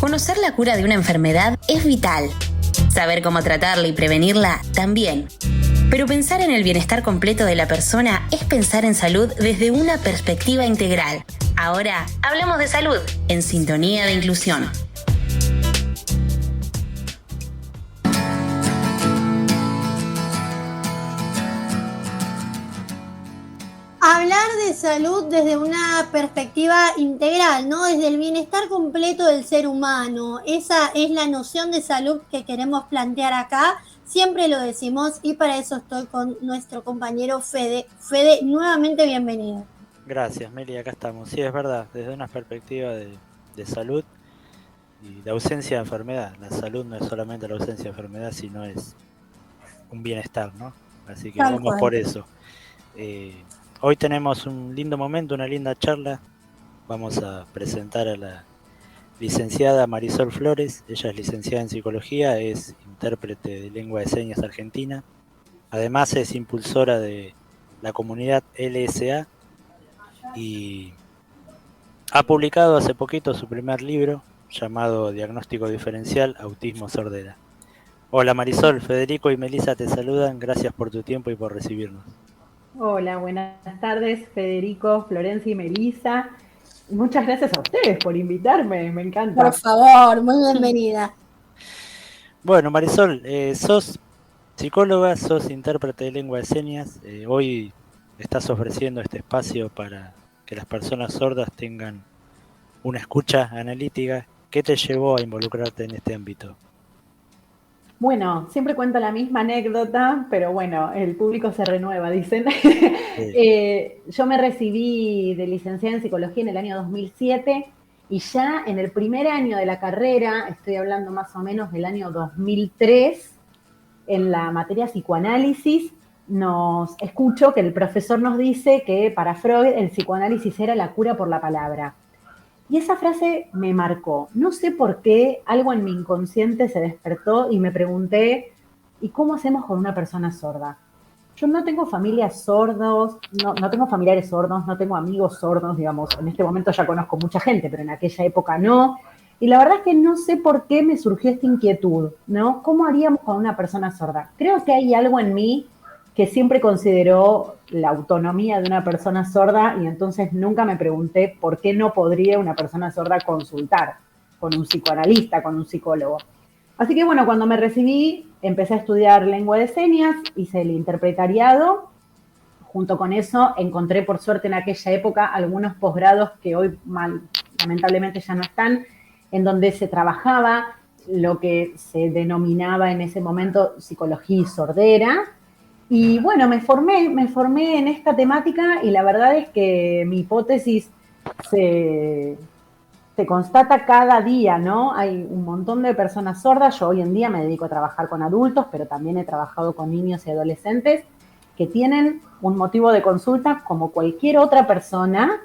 Conocer la cura de una enfermedad es vital. Saber cómo tratarla y prevenirla también. Pero pensar en el bienestar completo de la persona es pensar en salud desde una perspectiva integral. Ahora hablamos de salud en Sintonía de Inclusión. Hablar de salud desde una perspectiva integral, ¿no? Desde el bienestar completo del ser humano. Esa es la noción de salud que queremos plantear acá. Siempre lo decimos y para eso estoy con nuestro compañero Fede. Fede, nuevamente bienvenido. Gracias, Meli, acá estamos. Sí, es verdad, desde una perspectiva de salud y de ausencia de enfermedad. La salud no es solamente la ausencia de enfermedad, sino es un bienestar, ¿no? Así que Tal vamos cual. por eso. Hoy tenemos un lindo momento, una linda charla. Vamos a presentar a la licenciada Marisol Flores. Ella es licenciada en psicología, es intérprete de lengua de señas argentina. Además es impulsora de la comunidad LSA y ha publicado hace poquito su primer libro llamado Diagnóstico Diferencial, Autismo Sordera. Hola Marisol, Federico y Melissa te saludan, gracias por tu tiempo y por recibirnos. Hola, buenas tardes Federico, Florencia y Melissa. Muchas gracias a ustedes por invitarme, me encanta. Por favor, muy bienvenida. Bueno Marisol, sos psicóloga, sos intérprete de lengua de señas, hoy estás ofreciendo este espacio para que las personas sordas tengan una escucha analítica. ¿Qué te llevó a involucrarte en este ámbito? Bueno, siempre cuento la misma anécdota, pero bueno, el público se renueva, dicen. Yo me recibí de licenciada en psicología en el año 2007 y ya en el primer año de la carrera, estoy hablando más o menos del año 2003, en la materia psicoanálisis, escucho que el profesor nos dice que para Freud el psicoanálisis era la cura por la palabra. Y esa frase me marcó. No sé por qué, algo en mi inconsciente se despertó y me pregunté, ¿y cómo hacemos con una persona sorda? Yo no tengo familias sordos, no tengo familiares sordos, no tengo amigos sordos, digamos, en este momento ya conozco mucha gente, pero en aquella época no. Y la verdad es que no sé por qué me surgió esta inquietud, ¿no? ¿Cómo haríamos con una persona sorda? Creo que hay algo en mí que siempre consideró la autonomía de una persona sorda y entonces nunca me pregunté por qué no podría una persona sorda consultar con un psicoanalista, con un psicólogo. Así que bueno, cuando me recibí empecé a estudiar lengua de señas, hice el interpretariado. Junto con eso encontré por suerte en aquella época algunos posgrados que hoy lamentablemente ya no están, en donde se trabajaba lo que se denominaba en ese momento psicología y sordera. Y bueno, me formé en esta temática y la verdad es que mi hipótesis se constata cada día, ¿no? Hay un montón de personas sordas. Yo hoy en día me dedico a trabajar con adultos, pero también he trabajado con niños y adolescentes que tienen un motivo de consulta como cualquier otra persona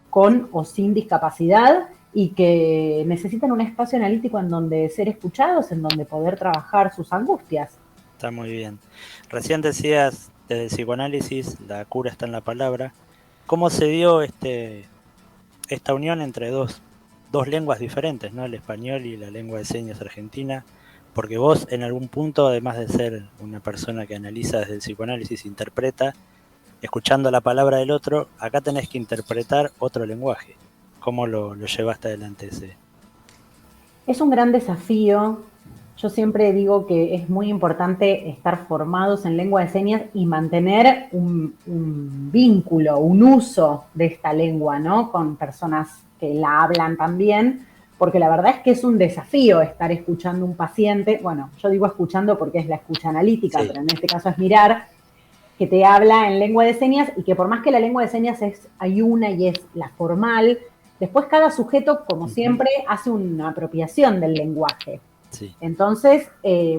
con o sin discapacidad y que necesitan un espacio analítico en donde ser escuchados, en donde poder trabajar sus angustias. Está muy bien. Recién decías desde el psicoanálisis, la cura está en la palabra. ¿Cómo se dio esta unión entre dos lenguas diferentes, ¿no? El español y la lengua de señas argentina? Porque vos en algún punto, además de ser una persona que analiza desde el psicoanálisis, interpreta, escuchando la palabra del otro, acá tenés que interpretar otro lenguaje. ¿Cómo lo llevaste adelante ese? Es un gran desafío. Yo siempre digo que es muy importante estar formados en lengua de señas y mantener un vínculo, un uso de esta lengua, ¿no? Con personas que la hablan también, porque la verdad es que es un desafío estar escuchando un paciente. Bueno, yo digo escuchando porque es la escucha analítica, sí, pero en este caso es mirar, que te habla en lengua de señas y que por más que la lengua de señas hay una y es la formal, después cada sujeto, como siempre, hace una apropiación del lenguaje. Sí. Entonces,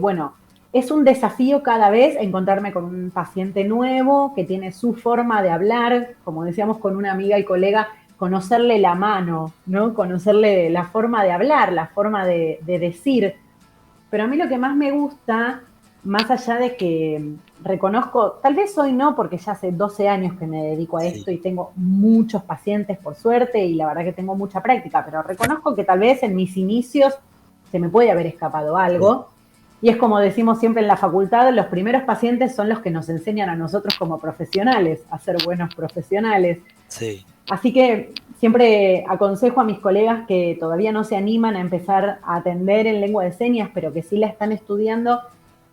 bueno, es un desafío cada vez encontrarme con un paciente nuevo que tiene su forma de hablar, como decíamos con una amiga y colega, conocerle la mano, ¿no? Conocerle la forma de hablar, la forma de decir. Pero a mí lo que más me gusta más allá de que reconozco, tal vez hoy no, porque ya hace 12 años que me dedico a esto y tengo muchos pacientes, por suerte, y la verdad que tengo mucha práctica, pero reconozco que tal vez en mis inicios se me puede haber escapado algo. Y es como decimos siempre en la facultad, los primeros pacientes son los que nos enseñan a nosotros como profesionales a ser buenos profesionales. Sí. Así que siempre aconsejo a mis colegas que todavía no se animan a empezar a atender en lengua de señas, pero que sí la están estudiando,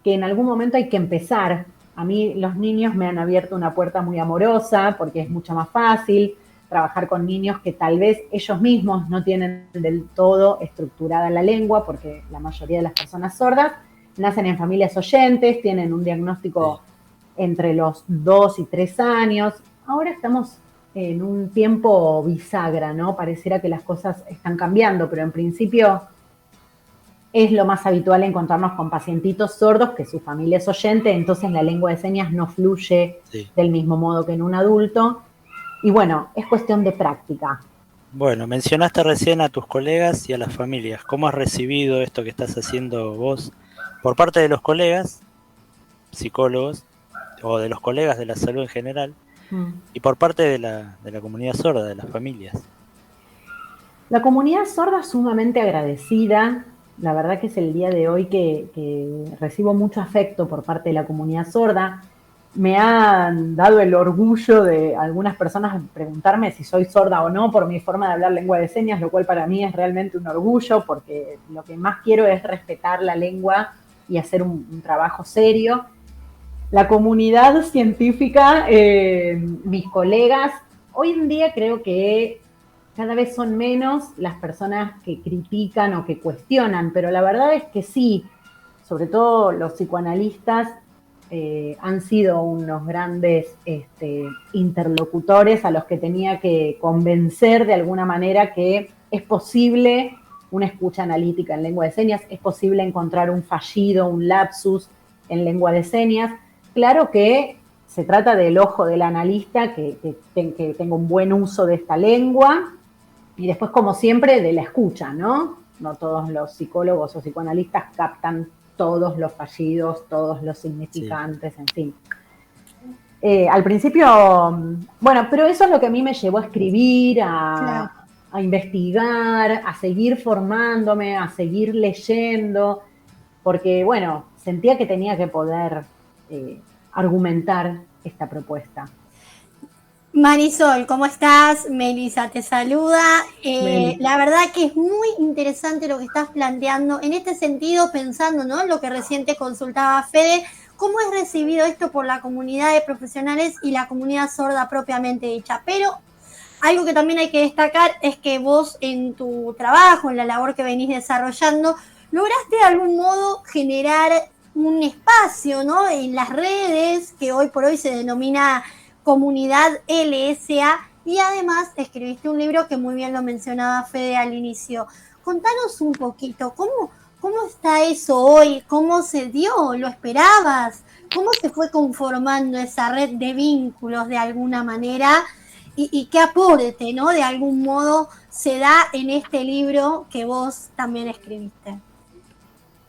que en algún momento hay que empezar. A mí los niños me han abierto una puerta muy amorosa porque es mucho más fácil trabajar con niños que tal vez ellos mismos no tienen del todo estructurada la lengua, porque la mayoría de las personas sordas nacen en familias oyentes, tienen un diagnóstico entre los 2 y 3 años. Ahora estamos en un tiempo bisagra, ¿no? Pareciera que las cosas están cambiando, pero en principio es lo más habitual encontrarnos con pacientitos sordos que su familia es oyente, entonces la lengua de señas no fluye del mismo modo que en un adulto. Y bueno, es cuestión de práctica. Bueno, mencionaste recién a tus colegas y a las familias. ¿Cómo has recibido esto que estás haciendo vos por parte de los colegas, psicólogos, o de los colegas de la salud en general, y por parte de la comunidad sorda, de las familias? La comunidad sorda sumamente agradecida. La verdad que es el día de hoy que recibo mucho afecto por parte de la comunidad sorda. Me han dado el orgullo de algunas personas preguntarme si soy sorda o no por mi forma de hablar lengua de señas, lo cual para mí es realmente un orgullo, porque lo que más quiero es respetar la lengua y hacer un trabajo serio. La comunidad científica, mis colegas, hoy en día creo que cada vez son menos las personas que critican o que cuestionan, pero la verdad es que sí, sobre todo los psicoanalistas han sido unos grandes interlocutores a los que tenía que convencer de alguna manera que es posible una escucha analítica en lengua de señas, es posible encontrar un fallido, un lapsus en lengua de señas. Claro que se trata del ojo del analista, que tenga un buen uso de esta lengua, y después, como siempre, de la escucha, ¿no? No todos los psicólogos o psicoanalistas captan todos los fallidos, todos los significantes, en fin. Al principio, bueno, pero eso es lo que a mí me llevó a escribir, a investigar, a seguir formándome, a seguir leyendo, porque, bueno, sentía que tenía que poder argumentar esta propuesta. Marisol, ¿cómo estás? Melissa te saluda. La verdad que es muy interesante lo que estás planteando. En este sentido, pensando, ¿no?, en lo que recién te consultaba Fede, ¿cómo es recibido esto por la comunidad de profesionales y la comunidad sorda propiamente dicha? Pero algo que también hay que destacar es que vos en tu trabajo, en la labor que venís desarrollando, lograste de algún modo generar un espacio, ¿no?, en las redes que hoy por hoy se denomina Comunidad LSA, y además escribiste un libro que muy bien lo mencionaba Fede al inicio. Contanos un poquito, ¿cómo está eso hoy? ¿Cómo se dio? ¿Lo esperabas? ¿Cómo se fue conformando esa red de vínculos de alguna manera? ¿Y qué aporte, ¿no?, de algún modo se da en este libro que vos también escribiste?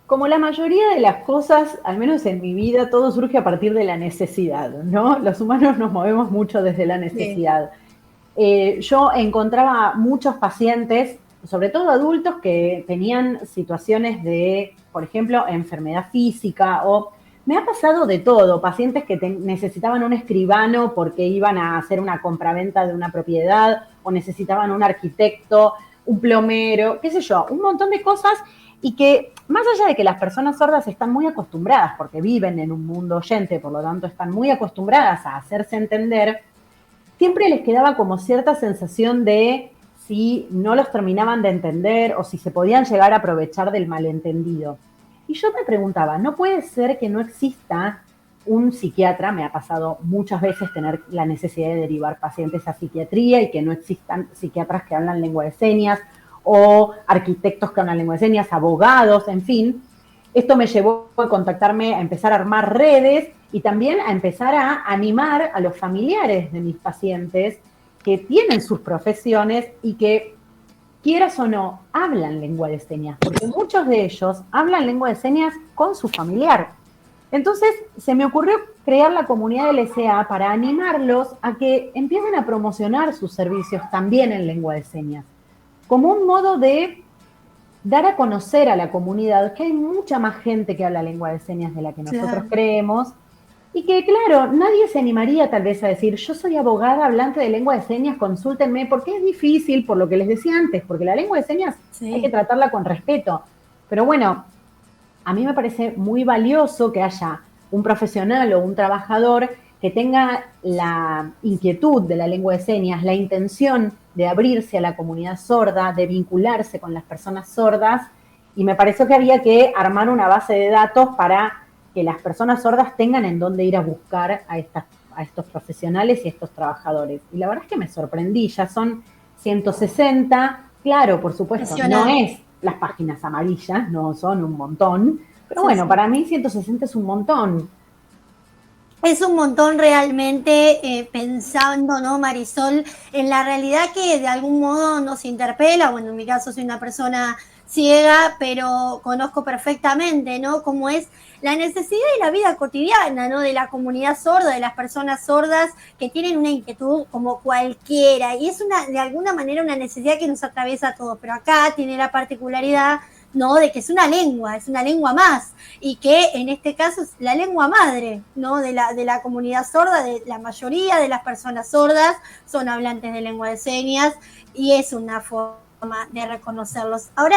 Como la mayoría de las cosas, al menos en mi vida, todo surge a partir de la necesidad, ¿no? Los humanos nos movemos mucho desde la necesidad. Yo encontraba muchos pacientes, sobre todo adultos, que tenían situaciones de, por ejemplo, enfermedad física, o me ha pasado de todo, pacientes que necesitaban un escribano porque iban a hacer una compraventa de una propiedad, o necesitaban un arquitecto, un plomero, qué sé yo, un montón de cosas, y que más allá de que las personas sordas están muy acostumbradas, porque viven en un mundo oyente, por lo tanto están muy acostumbradas a hacerse entender, siempre les quedaba como cierta sensación de si no los terminaban de entender o si se podían llegar a aprovechar del malentendido. Y yo me preguntaba, ¿no puede ser que no exista un psiquiatra? Me ha pasado muchas veces tener la necesidad de derivar pacientes a psiquiatría y que no existan psiquiatras que hablan lengua de señas, o arquitectos que hablan lengua de señas, abogados, en fin. Esto me llevó a contactarme, a empezar a armar redes y también a empezar a animar a los familiares de mis pacientes que tienen sus profesiones y que, quieras o no, hablan lengua de señas, porque muchos de ellos hablan lengua de señas con su familiar. Entonces se me ocurrió crear la comunidad LSA para animarlos a que empiecen a promocionar sus servicios también en lengua de señas, como un modo de dar a conocer a la comunidad que hay mucha más gente que habla lengua de señas de la que nosotros creemos, y que, claro, nadie se animaría tal vez a decir, yo soy abogada hablante de lengua de señas, consúltenme, porque es difícil, por lo que les decía antes, porque la lengua de señas hay que tratarla con respeto. Pero bueno, a mí me parece muy valioso que haya un profesional o un trabajador que tenga la inquietud de la lengua de señas, la intención de abrirse a la comunidad sorda, de vincularse con las personas sordas, y me pareció que había que armar una base de datos para que las personas sordas tengan en dónde ir a buscar a estos profesionales y a estos trabajadores. Y la verdad es que me sorprendí, ya son 160, claro, por supuesto, no es las páginas amarillas, no son un montón, pero bueno, para mí 160 es un montón. Es un montón realmente, pensando, ¿no, Marisol? En la realidad que de algún modo nos interpela. Bueno, en mi caso soy una persona ciega, pero conozco perfectamente, ¿no?, cómo es la necesidad de la vida cotidiana, ¿no?, de la comunidad sorda, de las personas sordas que tienen una inquietud como cualquiera, y es de alguna manera una necesidad que nos atraviesa a todos, pero acá tiene la particularidad, ¿no?, de que es una lengua más, y que en este caso es la lengua madre, ¿no?, de la comunidad sorda. De la mayoría de las personas sordas son hablantes de lengua de señas, y es una forma de reconocerlos. Ahora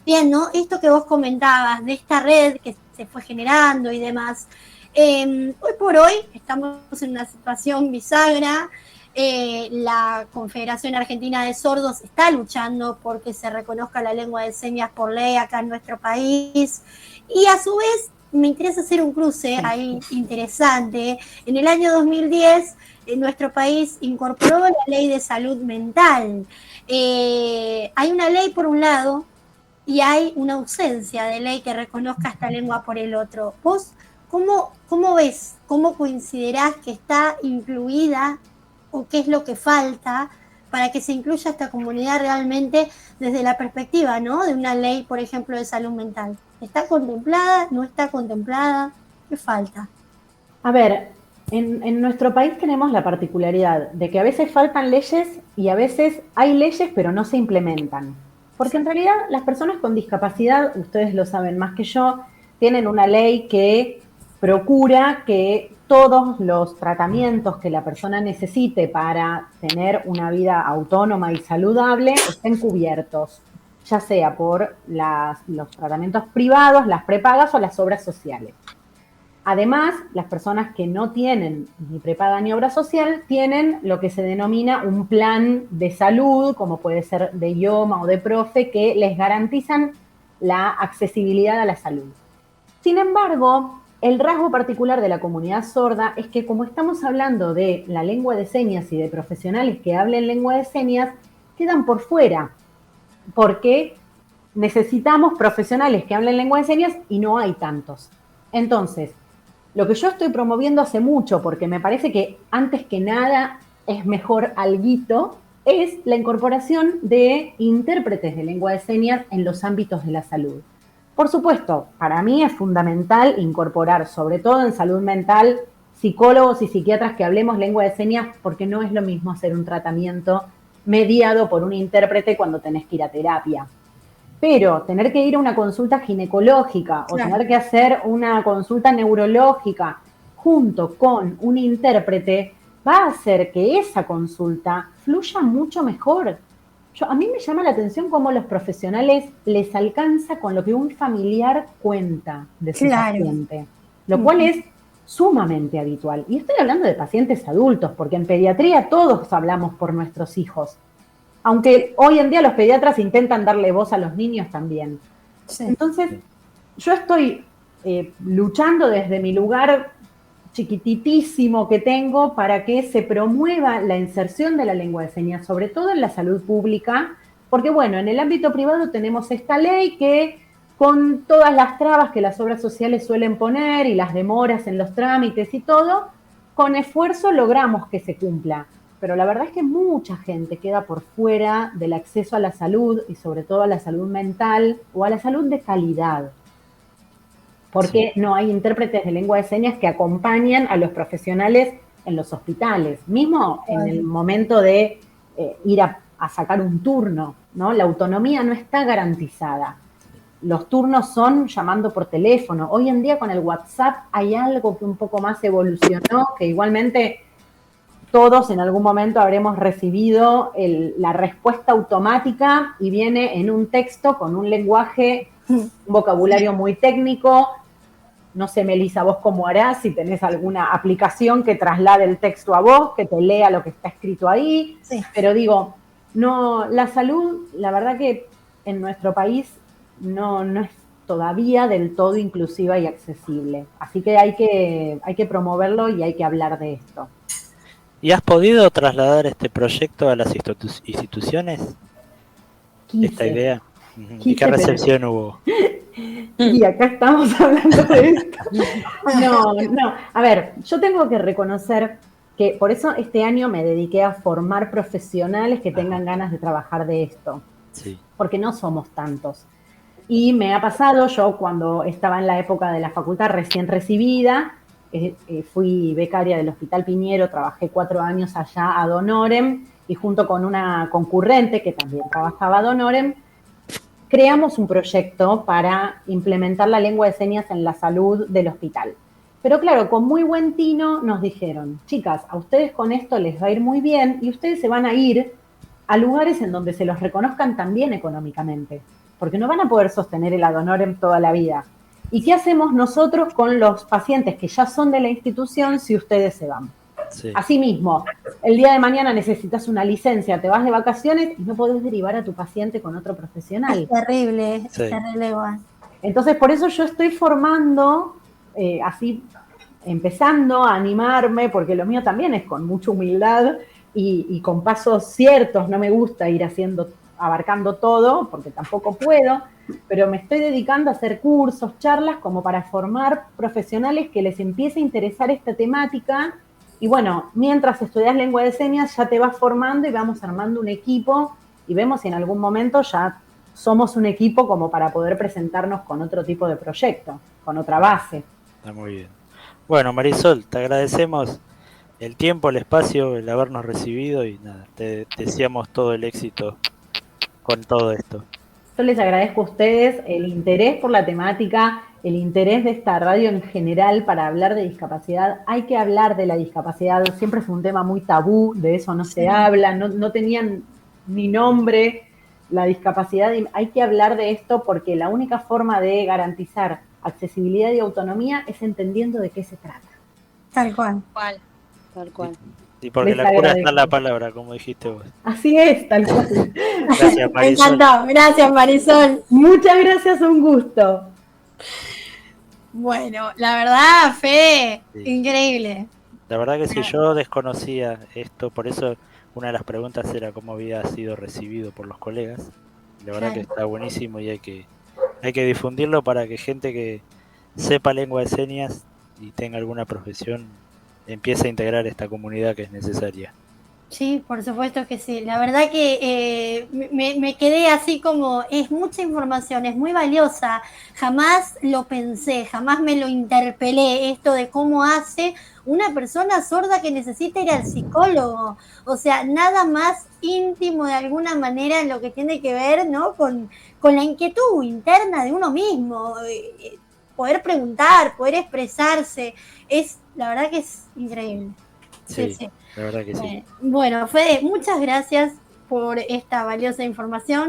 bien, ¿no?, esto que vos comentabas de esta red que se fue generando y demás, hoy por hoy estamos en una situación bisagra. La Confederación Argentina de Sordos está luchando porque se reconozca la lengua de señas por ley acá en nuestro país, y a su vez me interesa hacer un cruce ahí interesante. En el año 2010 nuestro país incorporó la ley de salud mental. Hay una ley por un lado y hay una ausencia de ley que reconozca esta lengua por el otro. ¿Vos cómo ves, cómo considerás que está incluida, o qué es lo que falta para que se incluya esta comunidad realmente desde la perspectiva, ¿no?, de una ley, por ejemplo, de salud mental? ¿Está contemplada? ¿No está contemplada? ¿Qué falta? A ver, en nuestro país tenemos la particularidad de que a veces faltan leyes y a veces hay leyes pero no se implementan. Porque en realidad las personas con discapacidad, ustedes lo saben más que yo, tienen una ley que procura que todos los tratamientos que la persona necesite para tener una vida autónoma y saludable estén cubiertos, ya sea por los tratamientos privados, las prepagas o las obras sociales. Además, las personas que no tienen ni prepaga ni obra social tienen lo que se denomina un plan de salud, como puede ser de IOMA o de PROFE, que les garantizan la accesibilidad a la salud. Sin embargo, el rasgo particular de la comunidad sorda es que, como estamos hablando de la lengua de señas y de profesionales que hablen lengua de señas, quedan por fuera, porque necesitamos profesionales que hablen lengua de señas y no hay tantos. Entonces, lo que yo estoy promoviendo hace mucho, porque me parece que antes que nada es mejor alguito, es la incorporación de intérpretes de lengua de señas en los ámbitos de la salud. Por supuesto, para mí es fundamental incorporar, sobre todo en salud mental, psicólogos y psiquiatras que hablemos lengua de señas, porque no es lo mismo hacer un tratamiento mediado por un intérprete cuando tenés que ir a terapia. Pero tener que ir a una consulta ginecológica o tener que hacer una consulta neurológica junto con un intérprete va a hacer que esa consulta fluya mucho mejor. A mí me llama la atención cómo los profesionales les alcanza con lo que un familiar cuenta de su paciente, lo cual es sumamente habitual. Y estoy hablando de pacientes adultos, porque en pediatría todos hablamos por nuestros hijos. Aunque hoy en día los pediatras intentan darle voz a los niños también. Sí. Entonces, yo estoy luchando desde mi lugar chiquititísimo que tengo para que se promueva la inserción de la lengua de señas, sobre todo en la salud pública, porque bueno, en el ámbito privado tenemos esta ley que, con todas las trabas que las obras sociales suelen poner y las demoras en los trámites y todo, con esfuerzo logramos que se cumpla. Pero la verdad es que mucha gente queda por fuera del acceso a la salud y sobre todo a la salud mental o a la salud de calidad. porque no hay intérpretes de lengua de señas que acompañen a los profesionales en los hospitales, mismo en el momento de ir a sacar un turno, ¿no? La autonomía no está garantizada. Los turnos son llamando por teléfono. Hoy en día con el WhatsApp hay algo que un poco más evolucionó, que igualmente todos en algún momento habremos recibido la respuesta automática y viene en un texto con un lenguaje, un vocabulario muy técnico. No sé, Melissa, vos cómo harás, si tenés alguna aplicación que traslade el texto a vos, que te lea lo que está escrito ahí. Sí. Pero digo, no, la salud, la verdad que en nuestro país no es todavía del todo inclusiva y accesible. Así que hay que promoverlo y hay que hablar de esto. ¿Y has podido trasladar este proyecto a las instituciones? Esta idea. ¿Y qué recepción hubo? Y acá estamos hablando de esto. No. A ver, yo tengo que reconocer que por eso este año me dediqué a formar profesionales que tengan ganas de trabajar de esto. Sí. Porque no somos tantos. Y me ha pasado, yo cuando estaba en la época de la facultad recién recibida, fui becaria del Hospital Piñero, trabajé 4 años allá ad honorem, y junto con una concurrente que también trabajaba ad honorem, creamos un proyecto para implementar la lengua de señas en la salud del hospital. Pero claro, con muy buen tino nos dijeron, chicas, a ustedes con esto les va a ir muy bien y ustedes se van a ir a lugares en donde se los reconozcan también económicamente, porque no van a poder sostener el ad honorem toda la vida. ¿Y qué hacemos nosotros con los pacientes que ya son de la institución si ustedes se van? Sí. Asimismo, el día de mañana necesitas una licencia, te vas de vacaciones y no podés derivar a tu paciente con otro profesional. Es terrible, sí. Es terrible. Entonces, por eso yo estoy formando, así, empezando a animarme, porque lo mío también es con mucha humildad y con pasos ciertos. No me gusta ir abarcando todo, porque tampoco puedo, pero me estoy dedicando a hacer cursos, charlas, como para formar profesionales que les empiece a interesar esta temática. Y bueno, mientras estudias lengua de señas ya te vas formando y vamos armando un equipo y vemos si en algún momento ya somos un equipo como para poder presentarnos con otro tipo de proyecto, con otra base. Está muy bien. Bueno, Marisol, te agradecemos el tiempo, el espacio, el habernos recibido y nada, te deseamos todo el éxito con todo esto. Yo les agradezco a ustedes el interés por la temática, el interés de esta radio en general para hablar de discapacidad. Hay que hablar de la discapacidad, siempre fue un tema muy tabú, de eso no se habla, no tenían ni nombre la discapacidad. Hay que hablar de esto porque la única forma de garantizar accesibilidad y autonomía es entendiendo de qué se trata. Tal cual. Tal cual. Y porque la cura está en la palabra, como dijiste vos. Así es, tal cual. Gracias, Marisol. Me encantó. Gracias, Marisol. Muchas gracias, un gusto. Bueno, la verdad, Fede, sí. Increíble. La verdad que sí, yo desconocía esto, por eso una de las preguntas era cómo había sido recibido por los colegas. La verdad que está buenísimo y hay que difundirlo para que gente que sepa lengua de señas y tenga alguna profesión empiece a integrar esta comunidad que es necesaria. Sí, por supuesto que sí. La verdad que me quedé así como, es mucha información, es muy valiosa. Jamás lo pensé, jamás me lo interpelé, esto de cómo hace una persona sorda que necesita ir al psicólogo. O sea, nada más íntimo de alguna manera en lo que tiene que ver, ¿no? con la inquietud interna de uno mismo. Poder preguntar, poder expresarse, la verdad que es increíble. Sí. La verdad que sí. Bueno, Fede, muchas gracias por esta valiosa información.